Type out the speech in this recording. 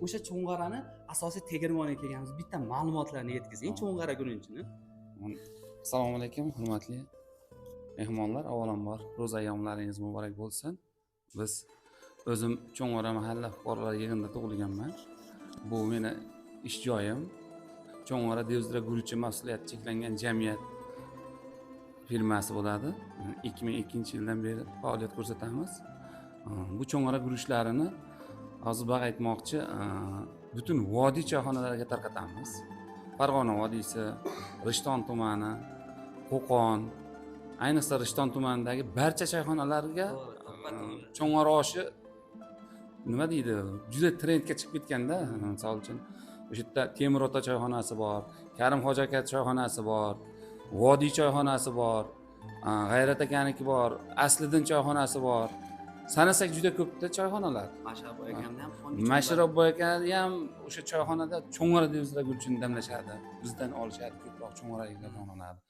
o'sha Cho'ng'arani asosiy tegirmoniga kelganmiz. Bitta ma'lumotlarni yetkazing Cho'ng'ara guruchini. Assalomu alaykum, hurmatli mehmonlar. Avvalambor ro'za ayyomlaringiz muborak bo'lsin. Biz o'zim Cho'ng'ara mahalla fuqarolar yig'inida tug'ilganman. Bu meni ish joyim. Cho'ng'ara Devzira guruchi mas'uliyati cheklangan jamiyat firmasi bo'ladi. 2002-yildan beri faoliyat ko'rsatamiz. Bu Cho'ng'ara guruchlarini hozir baq aytmoqchi, butun vodiy choyxonalariga tarqatamiz. Farg'ona vodiysi, Rishton tumani, Qo'qon, ayniqsa Rishton tumanidagi barcha choyxonalarga Cho'ng'ara oshi nima deydi, juda trendga chiqib ketganda, misol uchun o'sha yerda Temirota choyxonasi bor, Karimxo'ja aka choyxonasi bor, Vodiy choyxonasi bor, G'ayrat akaniki bor, Asliddin choyxonasi bor. Sanasak juda ko'pda choyxonalar. Mashrabboy akamni ham Mashrabboy akani ham o'sha choyxonada Cho'ng'ara Devzira guruchini damlashadi. Bizdan olishadi, ko'proq Cho'ng'araliklar donlanadi.